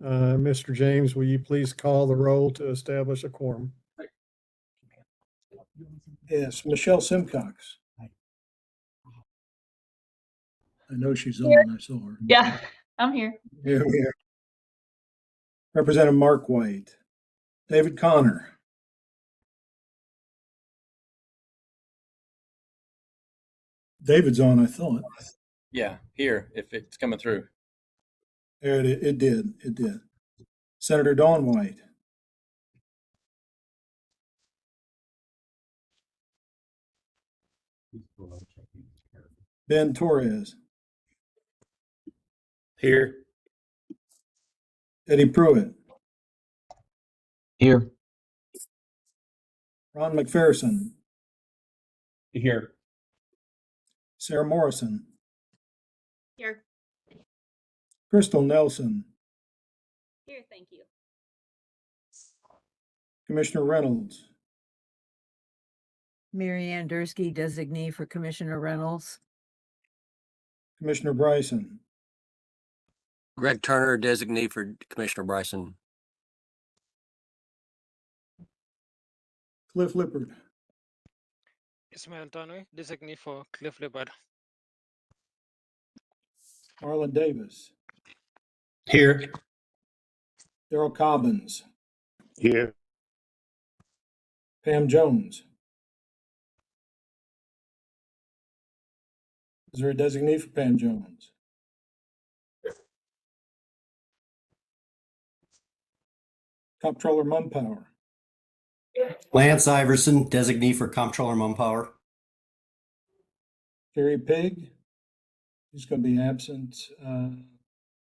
Mr. James, will you please call the roll to establish a quorum? Yes, Michelle Simcox. I know she's on. I saw her. Yeah, I'm here. Here we are. Representative Mark White. David Connor. David's on, I thought. Yeah, here, if it's coming through. There it did. It did. Senator Dawn White. Ben Torres. Here. Eddie Pruitt. Here. Ron McPherson. Here. Sarah Morrison. Here. Crystal Nelson. Here, thank you. Commissioner Reynolds. Mary Ann Dursky, designee for Commissioner Reynolds. Commissioner Bryson. Greg Turner, designee for Commissioner Bryson. Cliff Lippard. Ismail Tanui, designee for Cliff Lippard. Marlon Davis. Here. Daryl Cobbins. Here. Pam Jones. Is there a designee for Pam Jones? Comptroller Mumpower. Lance Iverson, designee for Comptroller Mumpower. Gary Pig. He's going to be absent.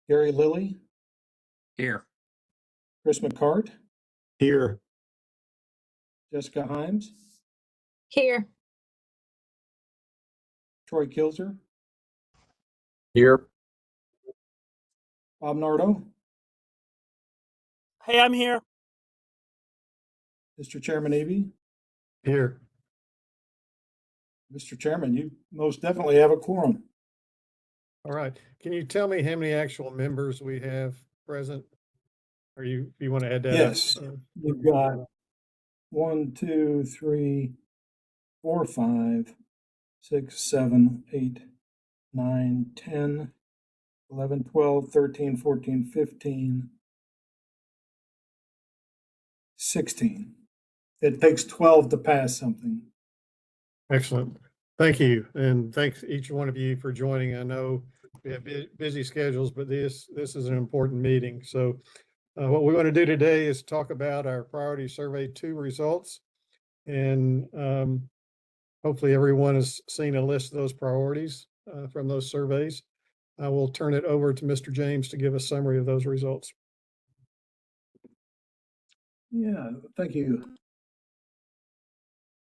Gary Lilly. Here. Chris McCart. Here. Jessica Himes. Here. Troy Kilzer. Here. Bob Nardo. Hey, I'm here. Mr. Chairman Evie. Here. Mr. Chairman, you most definitely have a quorum. All right. Can you tell me how many actual members we have present? Or you want to add that? Yes. Up? You've got 1, 2, 3, 4, 5, 6, 7, 8, 9, 10, 11, 12, 13, 14, 15, 16. It takes 12 to pass something. Excellent. Thank you. And thanks each one of you for joining. I know we have busy schedules, but this is an important meeting. So what we want to do today is talk about our Priority Survey 2 results. And hopefully everyone has seen a list of those priorities from those surveys. I will turn it over to Mr. James to give a summary of those results. Yeah, thank you.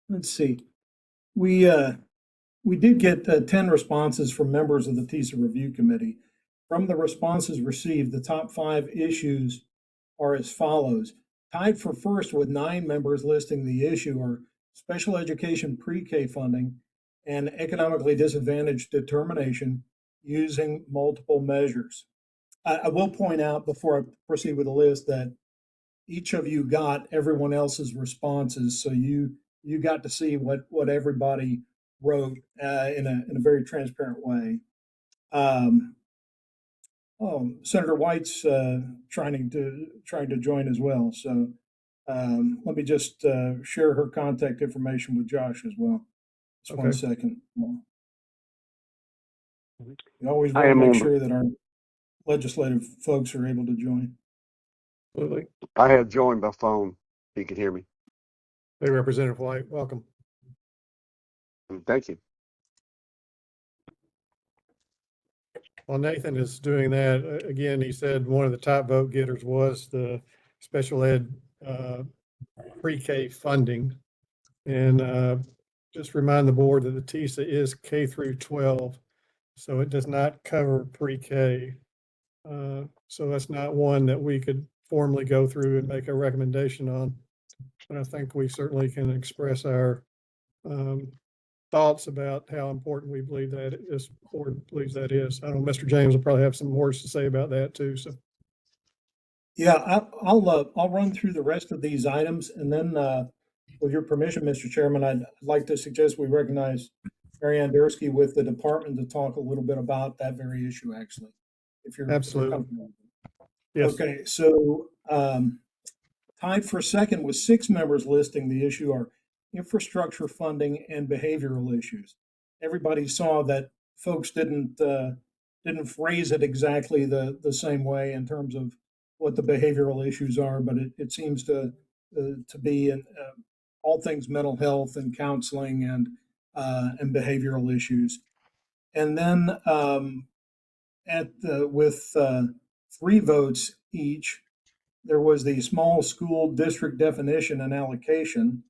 Let's see. We did get 10 responses from members of the TISA Review Committee. From the responses received, the top 5 issues are as follows. Tied for first with 9 members listing the issue are special education pre-K funding and economically disadvantaged determination using multiple measures. I will point out before I proceed with the list that each of you got everyone else's responses, so you got to see what everybody wrote in a very transparent way. Senator White's trying to join as well. So let me just share her contact information with Josh as well. Just 1 second. We always want to make sure that our legislative folks are able to join. Absolutely. I had joined by phone. You can hear me. Hey, Representative White, welcome. Thank you. While Nathan is doing that, again, he said one of the top vote getters was the special ed pre-K funding. And just remind the board that the TISA is K through 12, so it does not cover pre-K. So that's not one that we could formally go through and make a recommendation on. But I think we certainly can express our thoughts about how important we believe that this board believes that is. I know Mr. James will probably have some words to say about that too. So Yeah, I'll run through the rest of these items and then, with your permission, Mr. Chairman, I'd like to suggest we recognize Mary Ann Dursky with the department to talk a little bit about that very issue, actually, if you're Absolutely. comfortable. Yes. Okay, so, tied for second with 6 members listing the issue are infrastructure funding and behavioral issues. Everybody saw that folks didn't phrase it exactly the same way in terms of what the behavioral issues are, but it seems to be in, all things mental health and counseling and behavioral issues. And then with 3 votes each, there was the small school district definition and allocation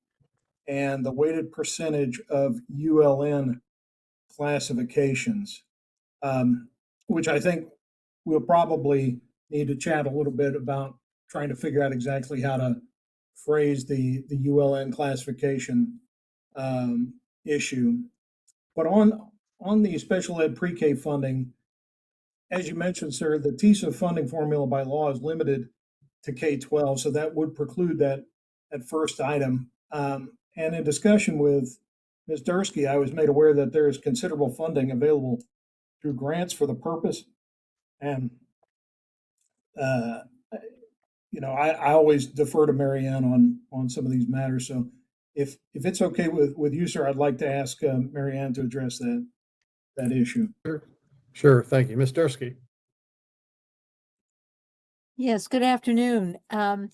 and the weighted percentage of ULN classifications, which I think we'll probably need to chat a little bit about trying to figure out exactly how to phrase the ULN classification issue. But on the special ed pre-K funding, as you mentioned, sir, the TISA funding formula by law is limited to K-12, so that would preclude that first item. And in discussion with Ms. Dursky, I was made aware that there is considerable funding available through grants for the purpose. And uh, I always defer to Mary Ann on some of these matters. So if it's okay with you, sir, I'd like to ask Mary Ann to address that issue. Sure. Thank you. Ms. Dursky. Yes, good afternoon. As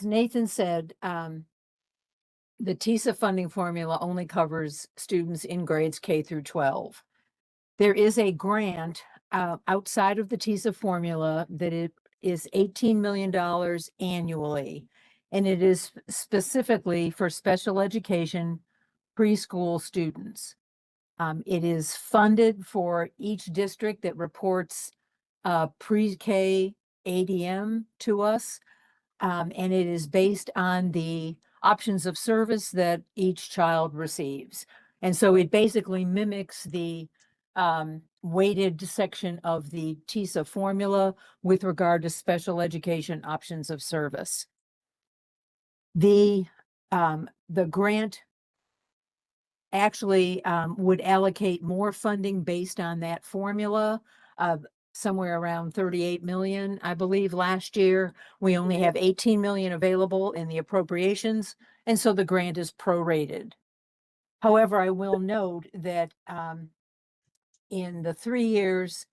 Nathan said, the TISA funding formula only covers students in grades K through 12. There is a grant outside of the TISA formula that it is $18 million annually, and it is specifically for special education preschool students. It is funded for each district that reports pre-K ADM to us, and it is based on the options of service that each child receives. And so it basically mimics the weighted section of the TISA formula with regard to special education options of service. The grant actually would allocate more funding based on that formula, somewhere around 38 million, I believe, last year. We only have 18 million available in the appropriations, and so the grant is prorated. However, I will note that in the 3 years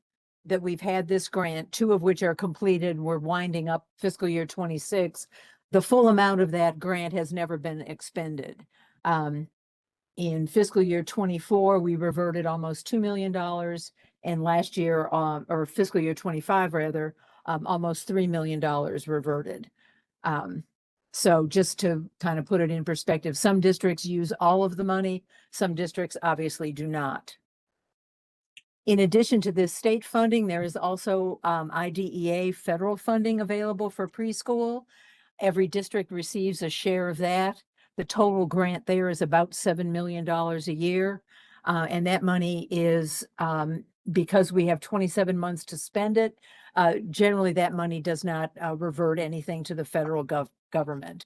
that we've had this grant, 2 of which are completed, we're winding up fiscal year 26, the full amount of that grant has never been expended. In fiscal year 24, we reverted almost $2 million. And last year, or fiscal year 25 rather, almost $3 million reverted. So just to kind of put it in perspective, some districts use all of the money, some districts obviously do not. In addition to this state funding, there is also IDEA federal funding available for preschool. Every district receives a share of that. The total grant there is about $7 million a year. And that money is, because we have 27 months to spend it, generally that money does not revert anything to the federal government.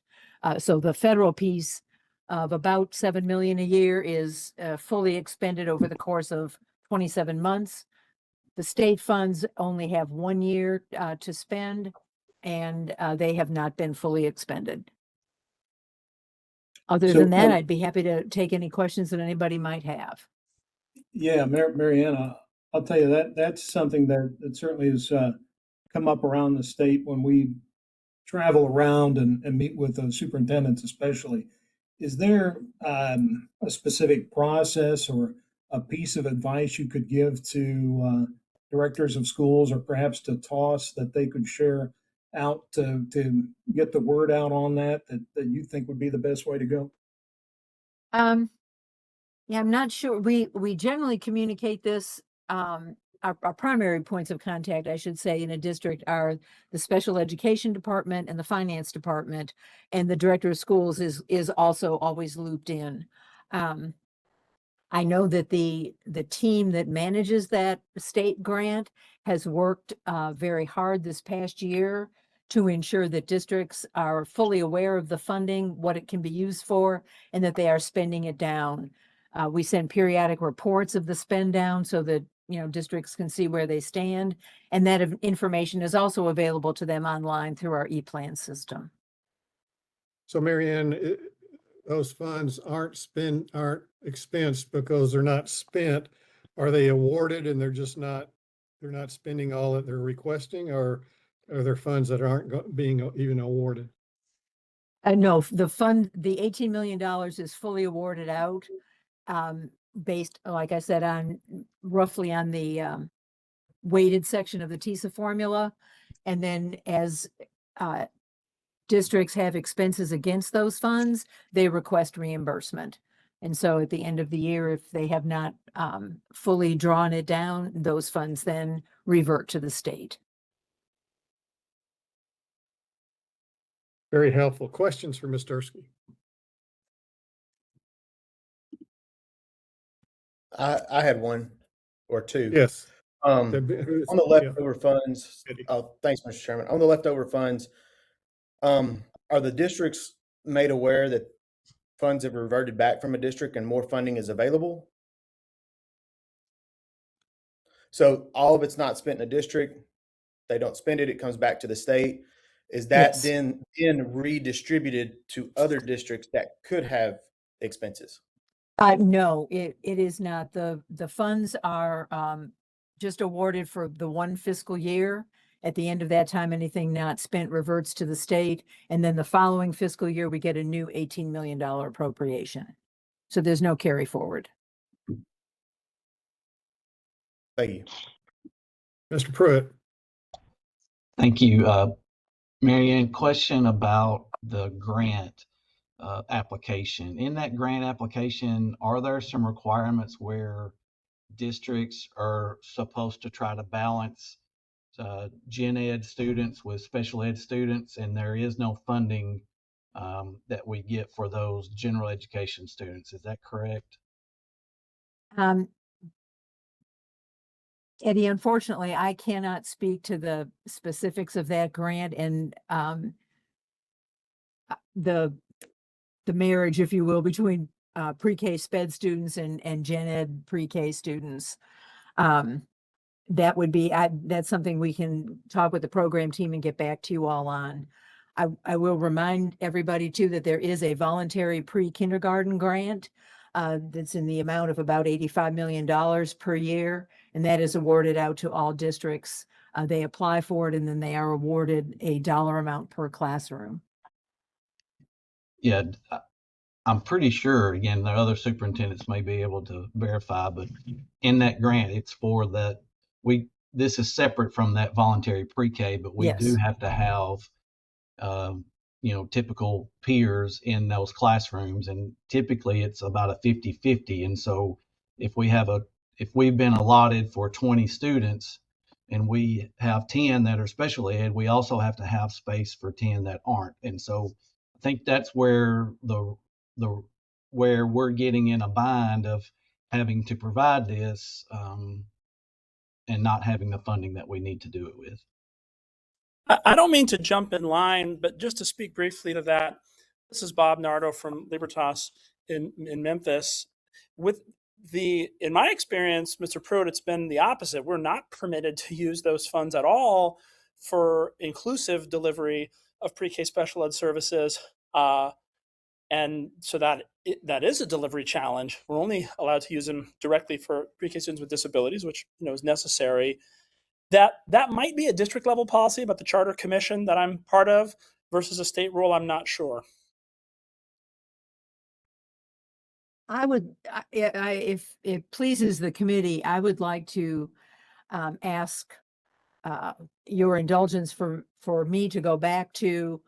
So the federal piece of about 7 million a year is fully expended over the course of 27 months. The state funds only have 1 year to spend, and they have not been fully expended. Other So, than that, I'd be happy to take any questions that anybody might have. Yeah, Mary Ann, I'll tell you that's something that certainly has come up around the state when we travel around and meet with the superintendents especially. Is there a specific process or a piece of advice you could give to directors of schools or perhaps to TOS that they could share out to get the word out on that you think would be the best way to go? Yeah, I'm not sure. We generally communicate this. Our primary points of contact, I should say, in a district are the special education department and the finance department, and the director of schools is also always looped in. I know that the team that manages that state grant has worked very hard this past year to ensure that districts are fully aware of the funding, what it can be used for, and that they are spending it down. We send periodic reports of the spend down so that, you know, districts can see where they stand. And that information is also available to them online through our e-plan system. So Mary Ann, those funds aren't expensed because they're not spent. Are they awarded and they're not spending all that they're requesting, or are there funds that aren't being even awarded? No, the $18 million is fully awarded out, based, like I said, on roughly on the weighted section of the TISA formula. And then as districts have expenses against those funds, they request reimbursement. And so at the end of the year, if they have not fully drawn it down, those funds then revert to the state. Very helpful. Questions for Ms. Dursky? I had one or two. Yes. On the leftover funds, Eddie. thanks, Mr. Chairman. On the leftover funds, are the districts made aware that funds have reverted back from a district and more funding is available? So all of it's not spent in a district, they don't spend it, it comes back to the state. Is that Yes. then redistributed to other districts that could have expenses? No, it is not. The funds are just awarded for the one fiscal year. At the end of that time, anything not spent reverts to the state. And then the following fiscal year, we get a new $18 million appropriation. So there's no carry forward. Thank you. Mr. Pruitt. Thank you. Mary Ann, question about the grant application. In that grant application, are there some requirements where districts are supposed to try to balance gen ed students with special ed students, and there is no funding that we get for those general education students? Is that correct? Eddie, unfortunately, I cannot speak to the specifics of that grant and the marriage, if you will, between pre-K sped students and gen ed pre-K students. That would be, that's something we can talk with the program team and get back to you all on. I will remind everybody too that there is a voluntary pre-kindergarten grant that's in the amount of about $85 million per year, and that is awarded out to all districts. They apply for it and then they are awarded a dollar amount per classroom. Yeah, I'm pretty sure, again, the other superintendents may be able to verify, but in that grant, it's for that this is separate from that voluntary pre-K, but we do Yes. have to have, typical peers in those classrooms. And typically it's about a 50-50. And so if we've been allotted for 20 students and we have 10 that are special ed, we also have to have space for 10 that aren't. And so I think that's where where we're getting in a bind of having to provide this and not having the funding that we need to do it with. I don't mean to jump in line, but just to speak briefly to that, this is Bob Nardo from Libertas in Memphis. In my experience, Mr. Pruitt, it's been the opposite. We're not permitted to use those funds at all for inclusive delivery of pre-K special ed services. And so that is a delivery challenge. We're only allowed to use them directly for pre-K students with disabilities, which is necessary. That might be a district level policy, but the charter commission that I'm part of versus a state rule, I'm not sure. I would, if it pleases the committee, I would like to ask your indulgence for me to go back to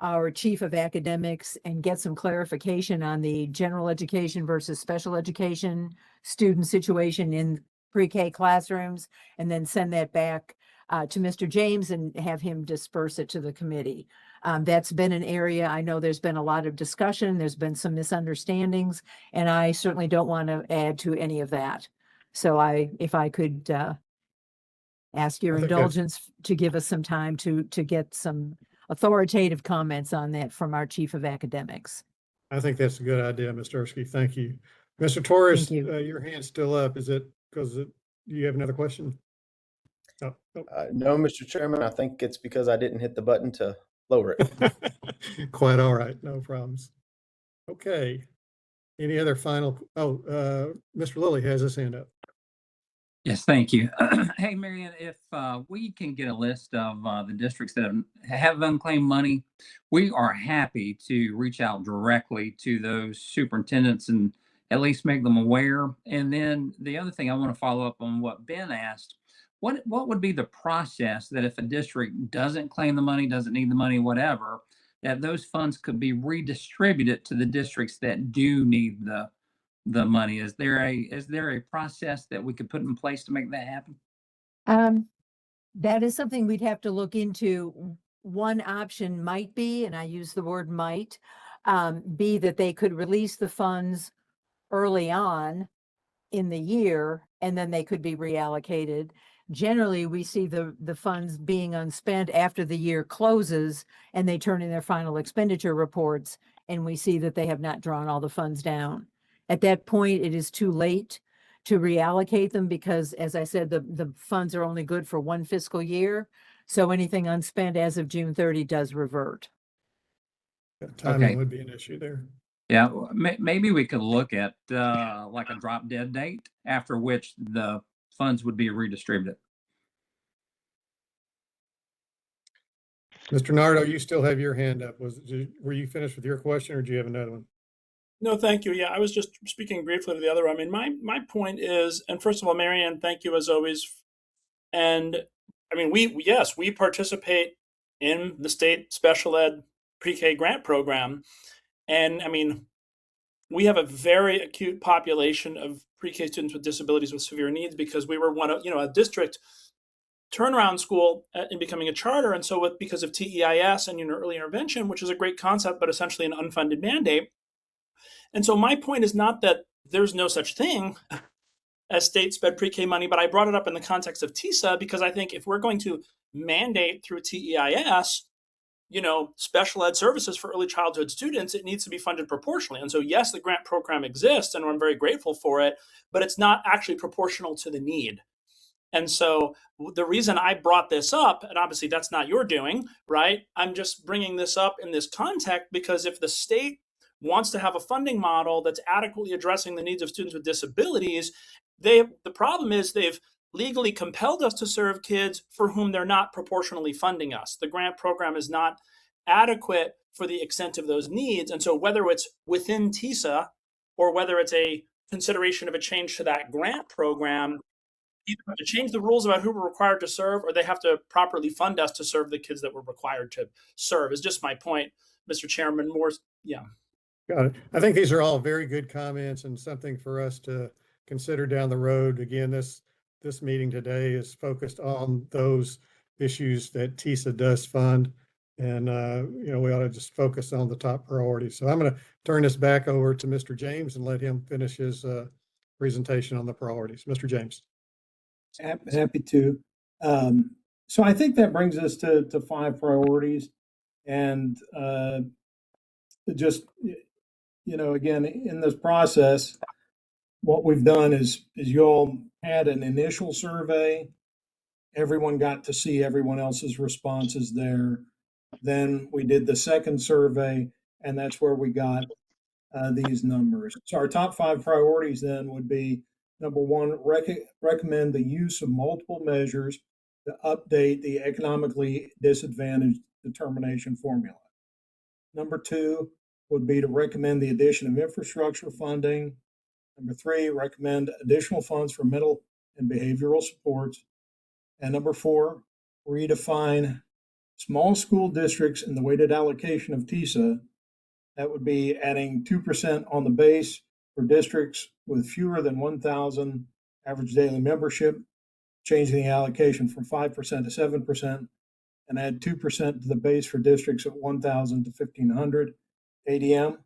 our chief of academics and get some clarification on the general education versus special education student situation in pre-K classrooms, and then send that back to Mr. James and have him disperse it to the committee. That's been an area, I know there's been a lot of discussion, there's been some misunderstandings, and I certainly don't want to add to any of that. So if I could ask your I think that's- indulgence to give us some time to get some authoritative comments on that from our chief of academics. I think that's a good idea, Mr. Erskine. Thank you. Mr. Torres, Thank you. your hand's still up. Is it because you have another question? Oh, oh. No, Mr. Chairman, I think it's because I didn't hit the button to lower it. Quite all right. No problems. Okay. Any other final? Mr. Lilly has his hand up. Yes, thank you. Hey, Marion, if we can get a list of the districts that have unclaimed money, we are happy to reach out directly to those superintendents and at least make them aware. And then the other thing I want to follow up on what Ben asked, what would be the process that if a district doesn't claim the money, doesn't need the money, whatever, that those funds could be redistributed to the districts that do need the money? Is there a process that we could put in place to make that happen? That is something we'd have to look into. One option might be, and I use the word might, be that they could release the funds early on in the year, and then they could be reallocated. Generally, we see the funds being unspent after the year closes and they turn in their final expenditure reports, and we see that they have not drawn all the funds down. At that point, it is too late to reallocate them because, as I said, the funds are only good for one fiscal year. So anything unspent as of June 30 does revert. Timing Okay. would be an issue there. Yeah, maybe we could look at like a drop dead date after which the funds would be redistributed. Mr. Nardo, you still have your hand up. Were you finished with your question or do you have another one? No, thank you. Yeah, I was just speaking briefly to the other. I mean, my point is, and first of all, Marianne, thank you as always. And I mean, we participate in the state special ed pre-K grant program. And I mean, we have a very acute population of pre-K students with disabilities with severe needs because we were one of, a district turnaround school in becoming a charter. And so because of TEIS and early intervention, which is a great concept, but essentially an unfunded mandate. And so my point is not that there's no such thing as state sped pre-K money, but I brought it up in the context of TISA because I think if we're going to mandate through TEIS, special ed services for early childhood students, it needs to be funded proportionally. And so, yes, the grant program exists and I'm very grateful for it, but it's not actually proportional to the need. And so the reason I brought this up, and obviously that's not your doing, right? I'm just bringing this up in this context because if the state wants to have a funding model that's adequately addressing the needs of students with disabilities, the problem is they've legally compelled us to serve kids for whom they're not proportionally funding us. The grant program is not adequate for the extent of those needs. And so whether it's within TISA or whether it's a consideration of a change to that grant program, either have to change the rules about who we're required to serve or they have to properly fund us to serve the kids that we're required to serve is just my point, Mr. Chairman. Yeah. Got it. I think these are all very good comments and something for us to consider down the road. Again, this meeting today is focused on those issues that TISA does fund. And, we ought to just focus on the top priorities. So I'm going to turn this back over to Mr. James and let him finish his presentation on the priorities. Mr. James. Happy to. So I think that brings us to 5 priorities. And just, again, in this process, what we've done is you all had an initial survey. Everyone got to see everyone else's responses there. Then we did the second survey, and that's where we got these numbers. So our top 5 priorities then would be, number 1, recommend the use of multiple measures to update the economically disadvantaged determination formula. Number 2 would be to recommend the addition of infrastructure funding. Number 3, recommend additional funds for mental and behavioral supports. And number 4, redefine small school districts in the weighted allocation of TISA. That would be adding 2% on the base for districts with fewer than 1,000 average daily membership, changing the allocation from 5% to 7%, and add 2% to the base for districts at 1,000 to 1,500 ADM.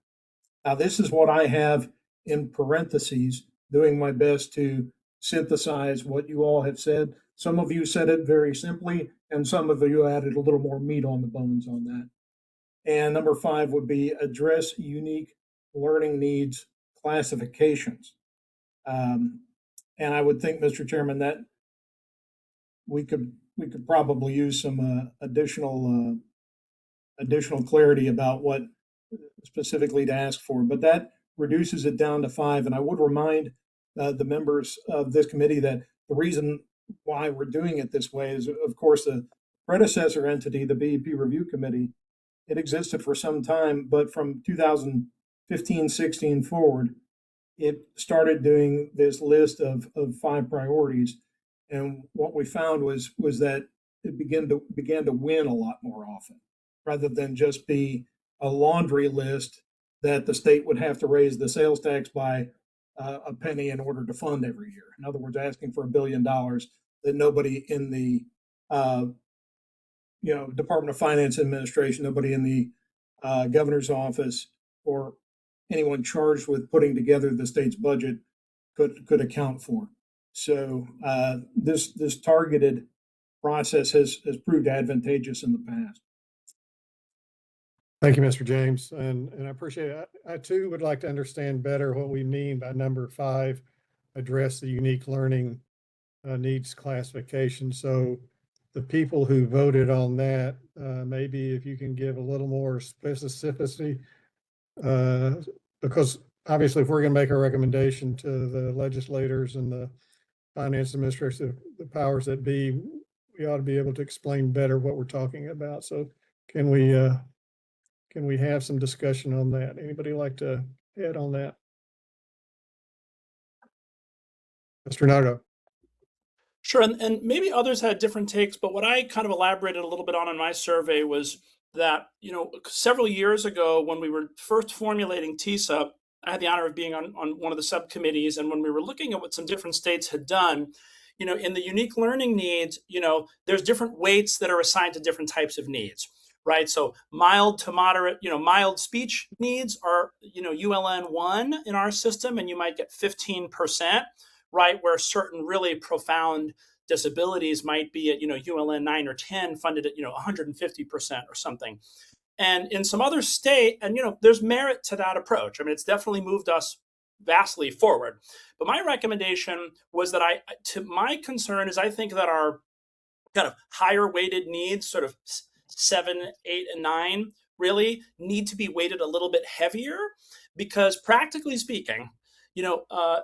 Now, this is what I have in parentheses, doing my best to synthesize what you all have said. Some of you said it very simply, and some of you added a little more meat on the bones on that. And number 5 would be address unique learning needs classifications. And I would think, Mr. Chairman, that we could probably use some additional clarity about what specifically to ask for, but that reduces it down to 5. And I would remind the members of this committee that the reason why we're doing it this way is, of course, the predecessor entity, the BEP Review Committee, it existed for some time, but from 2015-16 forward, it started doing this list of 5 priorities. And what we found was that it began to win a lot more often, rather than just be a laundry list that the state would have to raise the sales tax by a penny in order to fund every year. In other words, asking for $1 billion that nobody in the Department of Finance Administration, nobody in the governor's office, or anyone charged with putting together the state's budget could account for. So this targeted process has proved advantageous in the past. Thank you, Mr. James, and I appreciate it. I too would like to understand better what we mean by number 5, address the unique learning needs classification. So the people who voted on that, maybe if you can give a little more specificity, because obviously if we're going to make a recommendation to the legislators and the finance administrators, the powers that be, we ought to be able to explain better what we're talking about. So can we have some discussion on that? Anybody like to add on that? Mr. Nardo. Sure, and maybe others had different takes, but what I kind of elaborated a little bit on in my survey was that, several years ago when we were first formulating TISA, I had the honor of being on one of the subcommittees, and when we were looking at what some different states had done, in the unique learning needs, there's different weights that are assigned to different types of needs, right? So mild to moderate, mild speech needs are, ULN 1 in our system, and you might get 15%. Right, where certain really profound disabilities might be at, ULN 9 or 10 funded at, 150% or something. And in some other state, and, there's merit to that approach. I mean, it's definitely moved us vastly forward. But my recommendation was that my concern is I think that our kind of higher weighted needs, sort of 7, 8, and 9, really need to be weighted a little bit heavier, because practically speaking,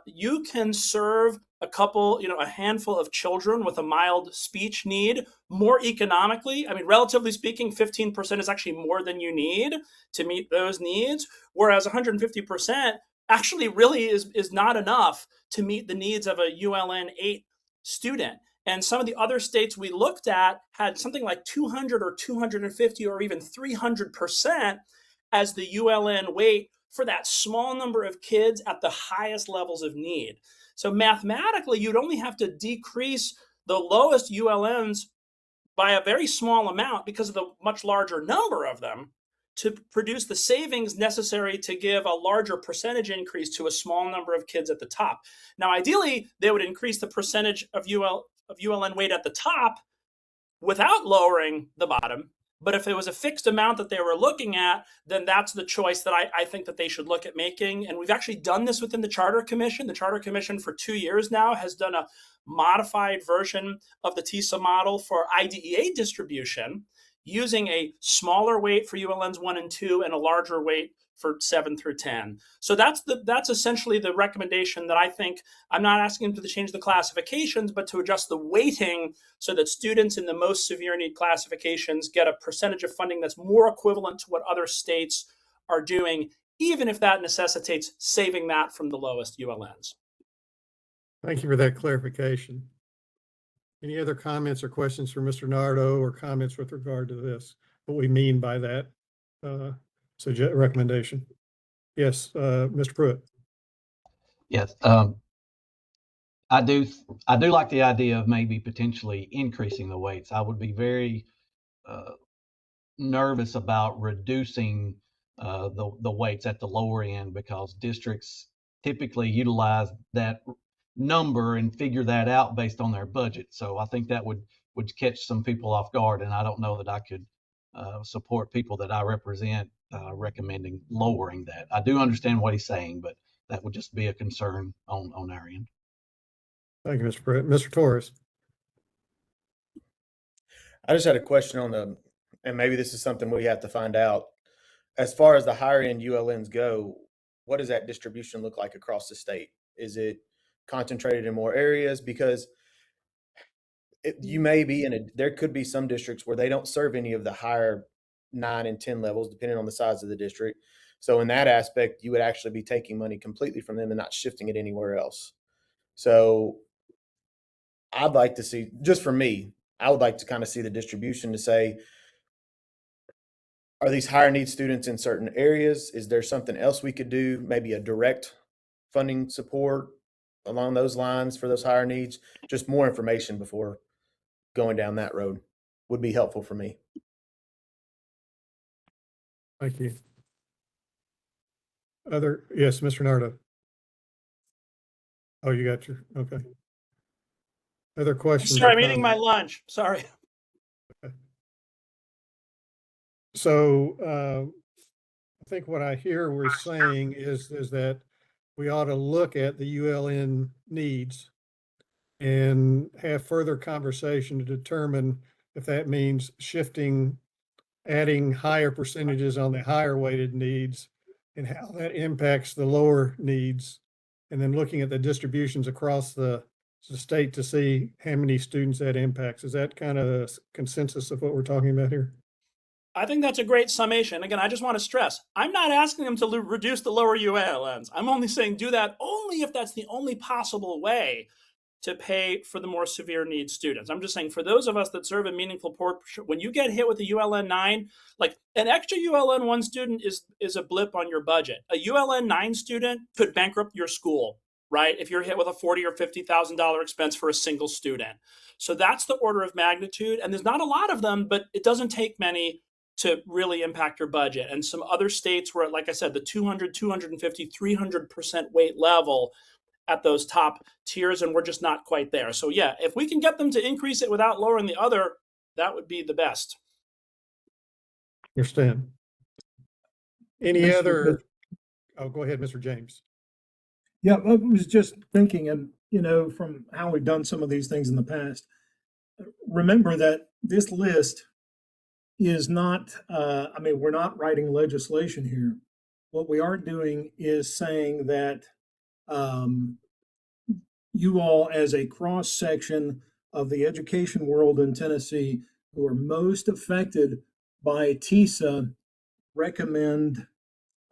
you can serve a handful of children with a mild speech need more economically. I mean, relatively speaking, 15% is actually more than you need to meet those needs, whereas 150% actually really is not enough to meet the needs of a ULN 8 student. And some of the other states we looked at had something like 200 or 250 or even 300% as the ULN weight for that small number of kids at the highest levels of need. So mathematically, you'd only have to decrease the lowest ULNs by a very small amount because of the much larger number of them to produce the savings necessary to give a larger percentage increase to a small number of kids at the top. Now, ideally, they would increase the percentage of ULN weight at the top without lowering the bottom. But if it was a fixed amount that they were looking at, then that's the choice that I think that they should look at making. And we've actually done this within the Charter Commission. The Charter Commission for 2 years now has done a modified version of the TISA model for IDEA distribution, using a smaller weight for ULNs 1 and 2 and a larger weight for 7 through 10. So that's essentially the recommendation that I think. I'm not asking them to change the classifications, but to adjust the weighting so that students in the most severe need classifications get a percentage of funding that's more equivalent to what other states are doing, even if that necessitates saving that from the lowest ULNs. Thank you for that clarification. Any other comments or questions for Mr. Nardo, or comments with regard to this, what we mean by that recommendation? Yes, Mr. Pruitt. Yes. I do like the idea of maybe potentially increasing the weights. I would be very nervous about reducing the weights at the lower end, because districts typically utilize that number and figure that out based on their budget. So I think that would catch some people off guard, and I don't know that I could support people that I represent recommending lowering that. I do understand what he's saying, but that would just be a concern on our end. Thank you, Mr. Brett. Mr. Torres. I just had a question on and maybe this is something we have to find out. As far as the higher end ULNs go, what does that distribution look like across the state? Is it concentrated in more areas? Because you may be there could be some districts where they don't serve any of the higher 9 and 10 levels, depending on the size of the district. So in that aspect, you would actually be taking money completely from them and not shifting it anywhere else. So I'd like to see, just for me, I would like to kind of see the distribution to say, are these higher need students in certain areas? Is there something else we could do? Maybe a direct funding support along those lines for those higher needs? Just more information before going down that road would be helpful for me. Thank you. Yes, Mr. Nardo. Oh, you got okay. Other questions? Sorry, I'm eating my lunch. Sorry. Okay. So I think what I hear we're saying is that we ought to look at the ULN needs and have further conversation to determine if that means adding higher percentages on the higher weighted needs and how that impacts the lower needs, and then looking at the distributions across the state to see how many students that impacts. Is that kind of the consensus of what we're talking about here? I think that's a great summation. Again, I just want to stress, I'm not asking them to reduce the lower ULNs. I'm only saying do that only if that's the only possible way to pay for the more severe needs students. I'm just saying, for those of us that serve a meaningful portion, when you get hit with a ULN 9, like an extra ULN 1 student is a blip on your budget. A ULN 9 student could bankrupt your school, right? If you're hit with a $40,000 or $50,000 expense for a single student. So that's the order of magnitude. And there's not a lot of them, but it doesn't take many to really impact your budget. And some other states were, like I said, the 200, 250, 300% weight level at those top tiers, and we're just not quite there. So yeah, if we can get them to increase it without lowering the other, that would be the best. Understand. Any other? Oh, go ahead, Mr. James. Yeah, I was just thinking, and from how we've done some of these things in the past, remember that this list is not, we're not writing legislation here. What we are doing is saying that you all, as a cross section of the education world in Tennessee who are most affected by TISA, recommend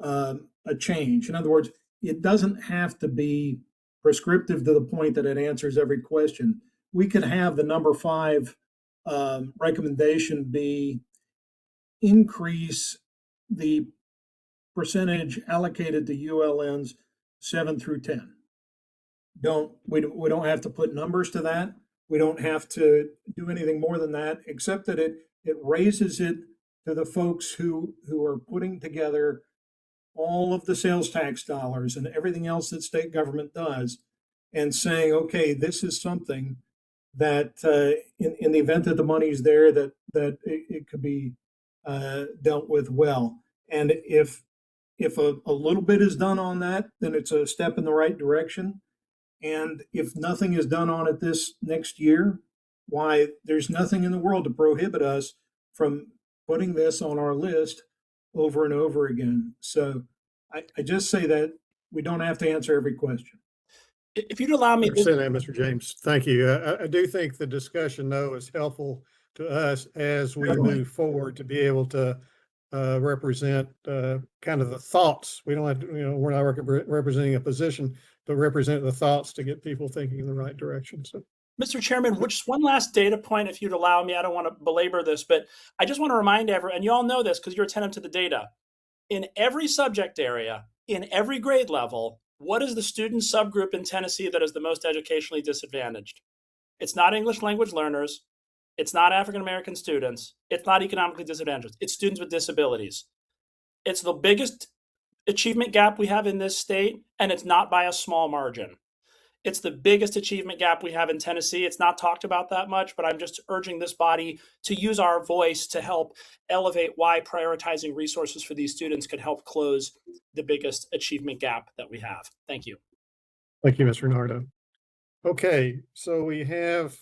a change. In other words, it doesn't have to be prescriptive to the point that it answers every question. We could have the number 5 recommendation be increase the percentage allocated to ULNs 7 through 10. We don't have to put numbers to that. We don't have to do anything more than that, except that it raises it to the folks who are putting together all of the sales tax dollars and everything else that state government does, and saying, okay, this is something that in the event that the money's there, that it could be dealt with well. And if a little bit is done on that, then it's a step in the right direction. And if nothing is done on it this next year, why, there's nothing in the world to prohibit us from putting this on our list over and over again. So I just say that we don't have to answer every question. If you'd allow me. I understand that, Mr. James. Thank you. I do think the discussion, though, is helpful to us as we move forward to be able to represent kind of the thoughts. We don't have to, we're not representing a position, but represent the thoughts to get people thinking in the right direction. So, Mr. Chairman, just one last data point, if you'd allow me. I don't want to belabor this, but I just want to remind everyone, and you all know this because you're attentive to the data, in every subject area, in every grade level, What is the student subgroup in Tennessee that is the most educationally disadvantaged? It's not English language learners. It's not African American students. It's not economically disadvantaged. It's students with disabilities. It's the biggest achievement gap we have in this state, and it's not by a small margin. It's the biggest achievement gap we have in Tennessee. It's not talked about that much, but I'm just urging this body to use our voice to help elevate why prioritizing resources for these students could help close the biggest achievement gap that we have. Thank you. Thank you, Mr. Nardo. Okay, so we have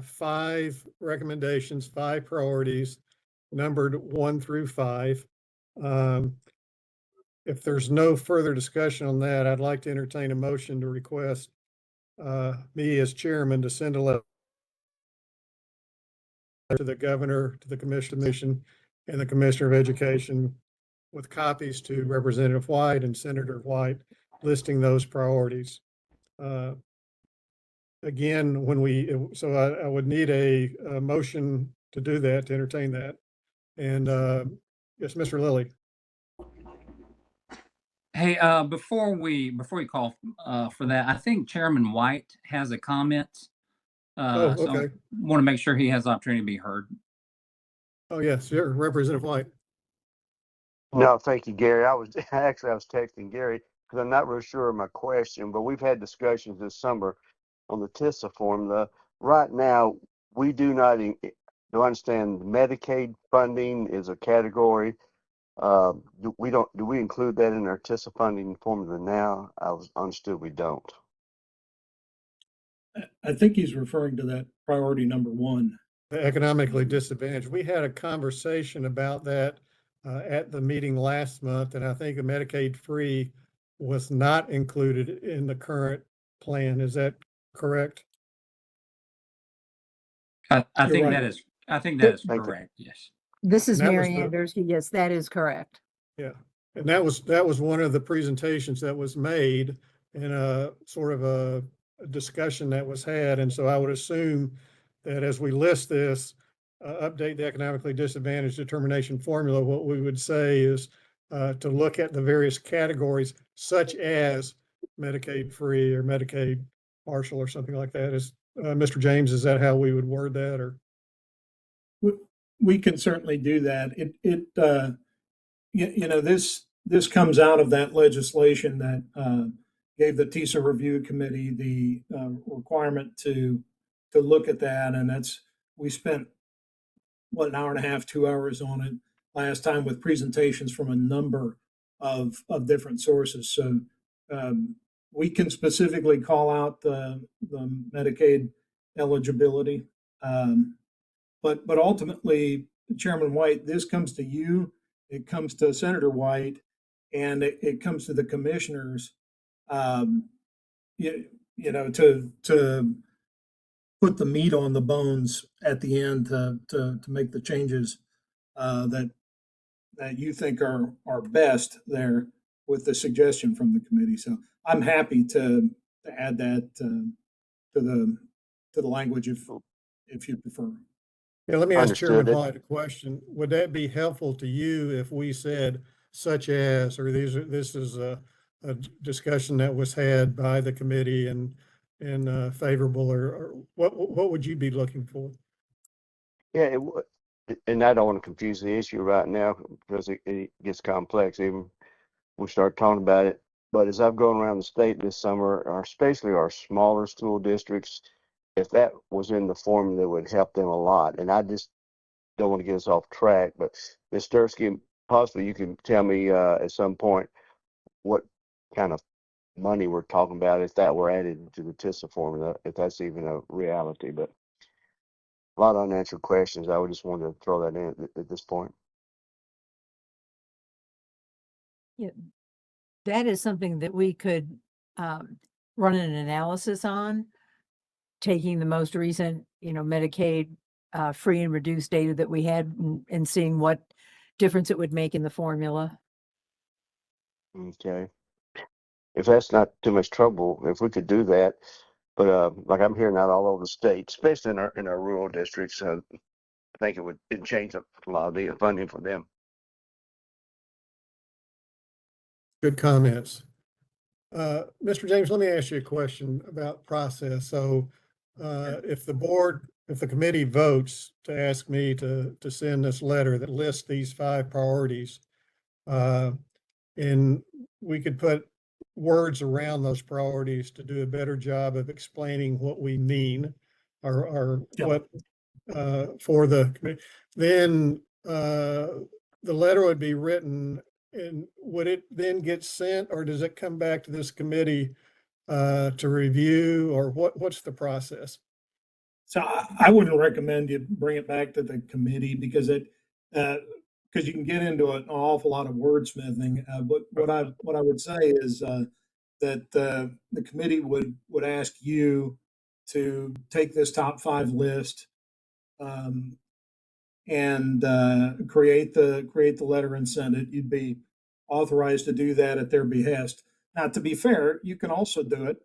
5 recommendations, 5 priorities, numbered 1 through 5. If there's no further discussion on that, I'd like to entertain a motion to request me as chairman to send a letter to the governor, to the commission, and the commissioner of education with copies to Representative White and Senator White listing those priorities. Again, I would need a motion to do that, to entertain that. And yes, Mr. Lilly. Hey, before we call for that, I think Chairman White has a comment. Oh, So okay. want to make sure he has the opportunity to be heard. Oh, yes, sure. Representative White. No, thank you, Gary. I was texting Gary because I'm not real sure of my question, but we've had discussions this summer on the TISA formula. Right now, we do not do I understand Medicaid funding is a category. Do we include that in our TISA funding formula now? I was understood we don't. I think he's referring to that priority number 1. The economically disadvantaged. We had a conversation about that at the meeting last month, and I think a Medicaid free was not included in the current plan. Is that correct? I think right. that is Thank you. correct. Yes. This is And that was Mary Anders. Yes, that is correct. Yeah, and that was one of the presentations that was made in a sort of a discussion that was had. And so I would assume that as we list this, update the economically disadvantaged determination formula, what we would say is to look at the various categories such as Medicaid free or Medicaid partial or something like that. Is Mr. James, is that how we would word that? Or We can certainly do that. This comes out of that legislation that gave the TISA review committee the requirement to look at that, and we spent an hour and a half, 2 hours on it last time with presentations from a number of different sources. So we can specifically call out the Medicaid eligibility, but ultimately, Chairman White, this comes to you. It comes to Senator White, and it comes to the commissioners, to put the meat on the bones at the end to make the changes that you think are best there with the suggestion from the committee. So I'm happy to add that to the language if you prefer. yeah, let me ask Understood Chairman it. White a question. Would that be helpful to you if we said such as, or this is a discussion that was had by the committee and favorable, or what would you be looking for? Yeah, and I don't want to confuse the issue right now because it gets complex even we start talking about it. But as I've gone around the state this summer, especially our smaller school districts, if that was in the formula, it would help them a lot. And I just don't want to get us off track. But Ms. Stursky, possibly you can tell me at some point what kind of money we're talking about if that were added to the TISA formula, if that's even a reality. But a lot of unanswered questions. I would just want to throw that in at this point. Yeah, that is something that we could run an analysis on, taking the most recent, Medicaid free and reduced data that we had and seeing what difference it would make in the formula. Okay. If that's not too much trouble, if we could do that, but like I'm hearing that all over the state, especially in our rural districts, I think it'd change a lot of the funding for them. Good comments. Mr. James, let me ask you a question about process. So, if the committee votes to ask me to send this letter that lists these 5 priorities, and we could put words around those priorities to do a better job of explaining what we mean or Yep. what, for the committee, then, the letter would be written, and would it then get sent, or does it come back to this committee to review, or what's the process? So I wouldn't recommend you bring it back to the committee because because you can get into an awful lot of wordsmithing. But what I would say is that the committee would ask you to take this top 5 list um, and create the letter and send it. You'd be authorized to do that at their behest. Now, to be fair, you can also do it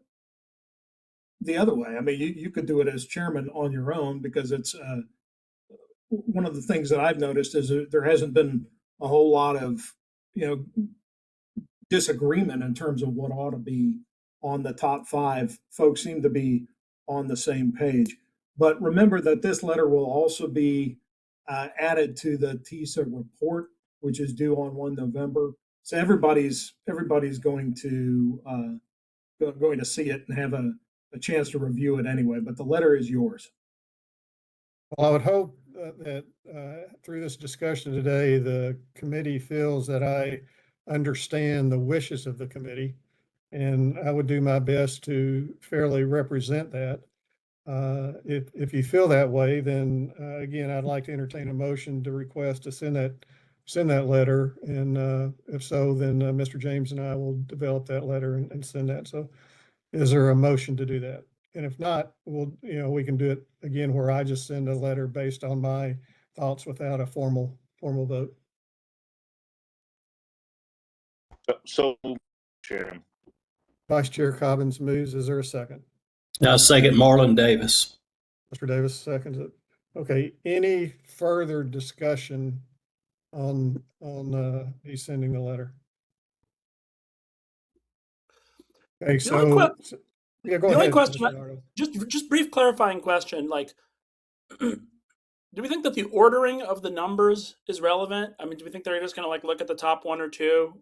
the other way. I mean, you could do it as chairman on your own because it's one of the things that I've noticed is that there hasn't been a whole lot of, you know, disagreement in terms of what ought to be on the top 5. Folks seem to be on the same page. But remember that this letter will also be added to the TISA report, which is due on 1 November. So everybody's going to see it and have a chance to review it anyway. But the letter is yours. Well, I would hope that through this discussion today, the committee feels that I understand the wishes of the committee, and I would do my best to fairly represent that. If you feel that way, then again, I'd like to entertain a motion to request to send that letter. And if so, then Mr. James and I will develop that letter and send that. So is there a motion to do that? And if not, we can do it again where I just send a letter based on my thoughts without a formal vote. So, Chair. Vice Chair Cobbins moves. Is there a second? Second, Marlon Davis. Mr. Davis seconds it. Okay, any further discussion on me sending the letter? Okay, so yeah, go The only ahead. question, Mr. Nardo. just brief clarifying question, like, do we think that the ordering of the numbers is relevant? I mean, do we think they're just going to like look at the top 1 or 2,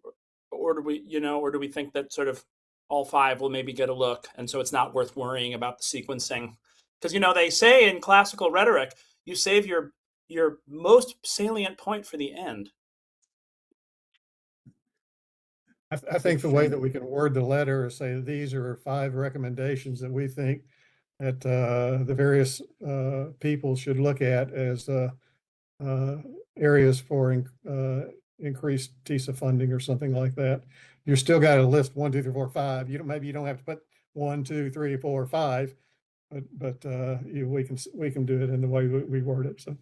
or do we, or do we think that sort of all 5 will maybe get a look, and so it's not worth worrying about the sequencing? Because they say in classical rhetoric, you save your most salient point for the end. I think the way that we can word the letter is say these are 5 recommendations that we think that the various people should look at as areas for increased TISA funding or something like that. You're still got to list 1, 2, 3, 4, 5. Maybe you don't have to put 1, 2, 3, 4, 5, but we can do it in the way we word it. So,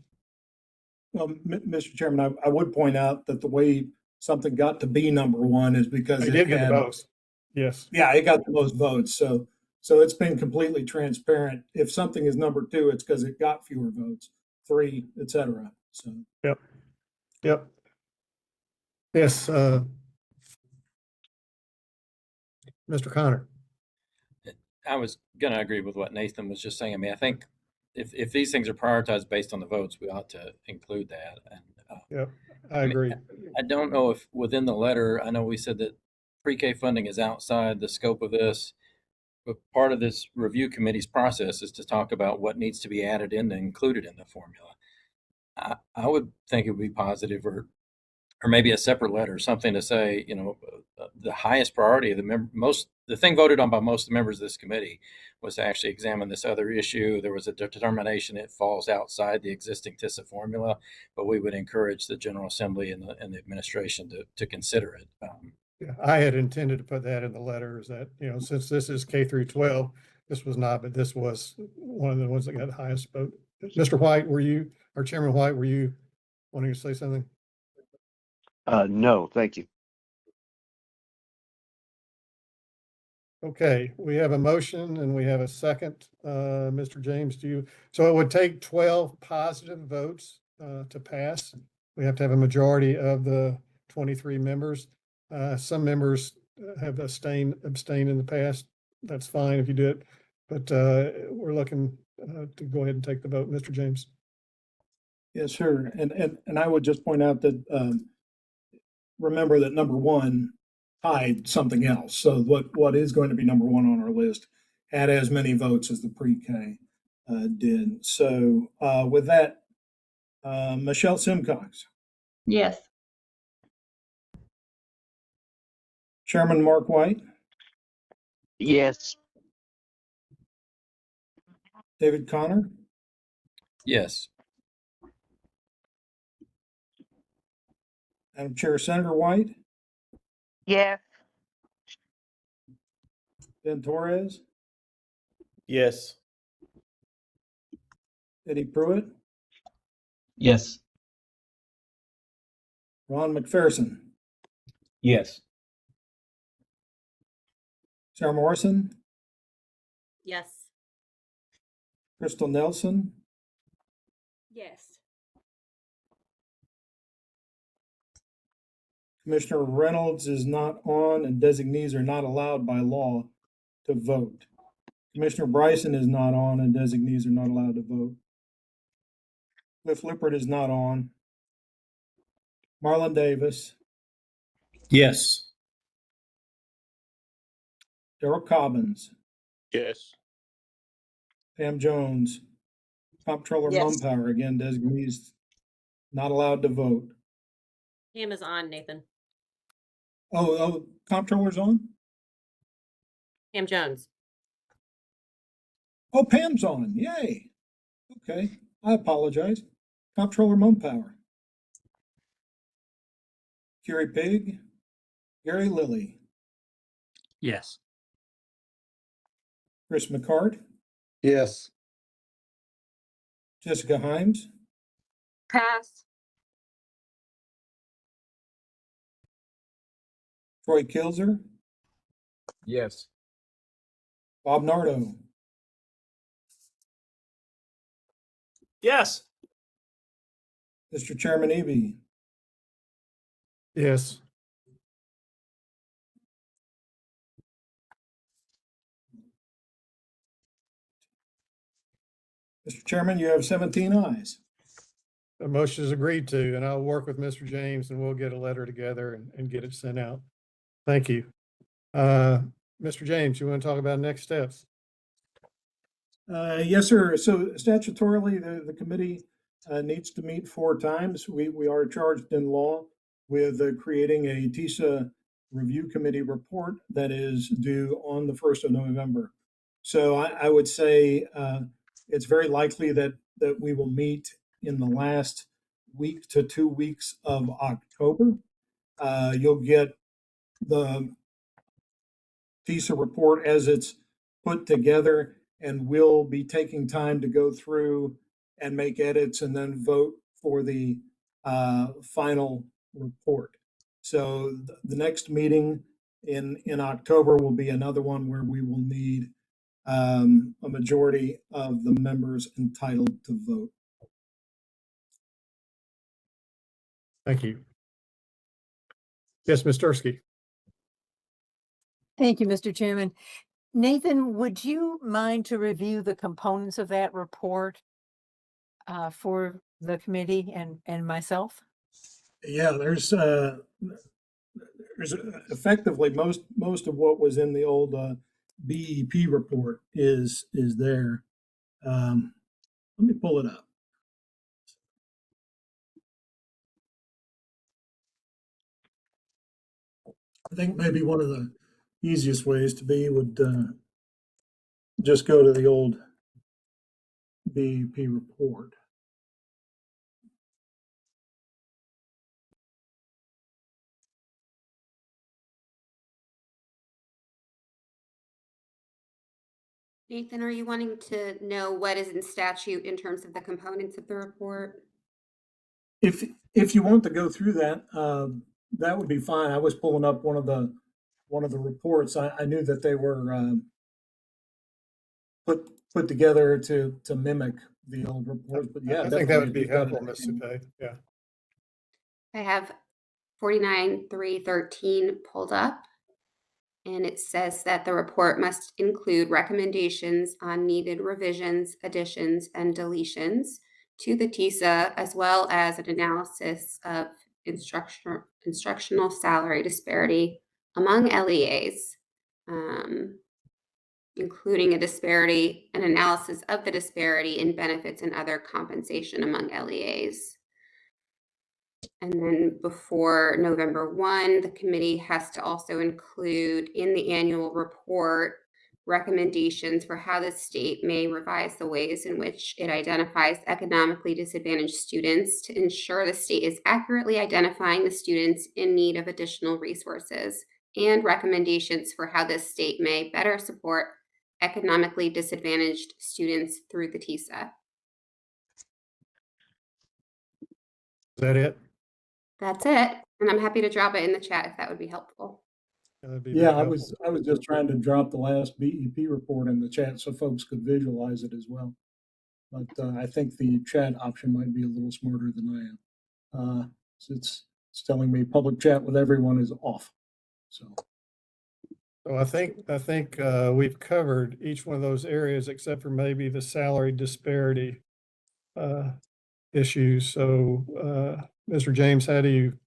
well, Mr. Chairman, I would point out that the way something got to be number 1 is because it it did get the had, votes. Yes. yeah, it got the most votes. So it's been completely transparent. If something is number 2, it's because it got fewer votes, 3, et cetera. So. Yep. Yes. Mr. Connor. I was going to agree with what Nathan was just saying. I mean, I think if these things are prioritized based on the votes, we ought to include that. And Yep, I agree. I don't know if within the letter, I know we said that pre-K funding is outside the scope of this, but part of this review committee's process is to talk about what needs to be added in and included in the formula. I would think it would be positive, or maybe a separate letter, something to say, the highest priority of the thing voted on by most of the members of this committee was to actually examine this other issue. There was a determination it falls outside the existing TISA formula, but we would encourage the General Assembly and the administration to consider it. Yeah, I had intended to put that in the letter, is that, since this is K through 12, this was not, but this was one of the ones that got the highest vote. Mr. White, or Chairman White, were you wanting to say something? No, thank you. Okay, we have a motion and we have a second. Mr. James, so it would take 12 positive votes to pass. We have to have a majority of the 23 members. Some members have abstained in the past, that's fine if you do it. But we're looking to go ahead and take the vote. Mr. James? Yes, sir. And I would just point out that, remember that number one tied something else. So what is going to be number one on our list had as many votes as the pre-K did. So with that, Michelle Simcox, Yes. Chairman Mark White, Yes. David Connor, Yes. Madam Chair, Senator White, Yes. Ben Torres, Yes. Eddie Pruitt, Yes. Ron McPherson, Yes. Sarah Morrison, Yes. Crystal Nelson, Yes. Commissioner Reynolds is not on, and designees are not allowed by law to vote. Commissioner Bryson is not on, and designees are not allowed to vote. Cliff Lippert is not on. Marlon Davis, Yes. Darrell Cobbins, Yes. Pam Jones, Comptroller Yes. Mumpower, again, designees not allowed to vote. Pam is on, Nathan. Oh, Comptroller's on? Pam Jones. Oh, Pam's on, yay. Okay, I apologize. Comptroller Mumpower. Kerry Pig, Gary Lilly, Yes. Chris McCart, Yes. Jessica Himes, Pass. Troy Kilzer, Yes. Bob Nardo, Yes. Mr. Chairman Eby, Yes. Mr. Chairman, you have 17 ayes. The motion is agreed to, and I'll work with Mr. James and we'll get a letter together and get it sent out. Thank you. Mr. James, you want to talk about next steps? Yes, sir. So statutorily, the committee needs to meet 4 times. We are charged in law with creating a TISA review committee report that is due on the 1st of November. So I would say it's very likely that we will meet in the last week to 2 weeks of October. You'll get the TISA report as it's put together, and we'll be taking time to go through and make edits and then vote for the final report. So the next meeting in October will be another one where we will need a majority of the members entitled to vote. Thank you. Yes, Ms. Tursky. Thank you, Mr. Chairman. Nathan, would you mind to review the components of that report for the committee and myself? Yeah, there's effectively most of what was in the old BEP report is there. Let me pull it up. I think maybe one of the easiest ways to be would just go to the old BEP report. Nathan, are you wanting to know what is in statute in terms of the components of the report? If you want to go through that, that would be fine. I was pulling up one of the reports. I knew that they were put together to mimic the old reports, but yeah, I think that would be definitely. helpful, Ms. Supay. Yeah. I have 49.313 pulled up. And it says that the report must include recommendations on needed revisions, additions, and deletions to the TISA, as well as an analysis of instructional salary disparity among LEAs, including an analysis of the disparity in benefits and other compensation among LEAs. And then before November 1, the committee has to also include in the annual report recommendations for how the state may revise the ways in which it identifies economically disadvantaged students to ensure the state is accurately identifying the students in need of additional resources, and recommendations for how the state may better support economically disadvantaged students through the TISA. Is that it? That's it. And I'm happy to drop it in the chat if that would be helpful. That'd be very Yeah, I helpful. was just trying to drop the last BEP report in the chat so folks could visualize it as well. But I think the chat option might be a little smarter than I am. So it's telling me public chat with everyone is off. So I think we've covered each one of those areas except for maybe the salary disparity issues. So, Mr. James, how do you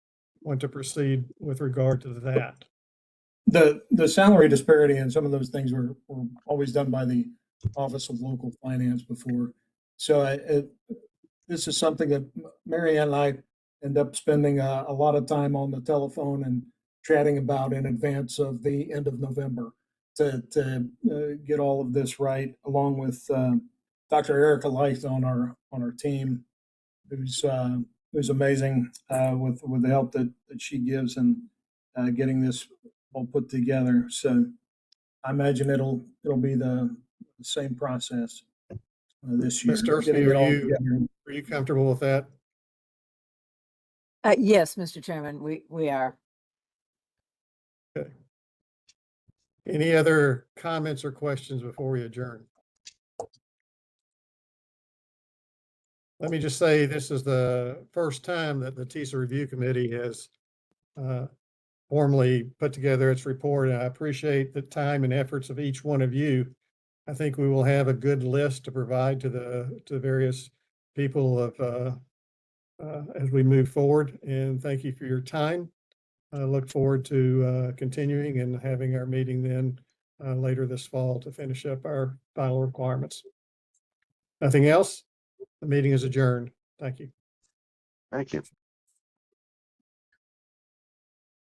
want to proceed with regard to that? the salary disparity and some of those things were always done by the Office of Local Finance before. So this is something that Mary Ann and I end up spending a lot of time on the telephone and chatting about in advance of the end of November to get all of this right, along with Dr. Erica Light on our team, who's amazing with the help that she gives in getting this all put together. So I imagine it'll be the same process this year. Ms. Dursky, getting it all together. are you comfortable with that? Yes, Mr. Chairman, we are. Okay. Any other comments or questions before we adjourn? Let me just say, this is the first time that the TISA Review Committee has formally put together its report, and I appreciate the time and efforts of each one of you. I think we will have a good list to provide to the various people of as we move forward. And thank you for your time. I look forward to continuing and having our meeting then later this fall to finish up our final requirements. Nothing else? The meeting is adjourned. Thank you. Thank you.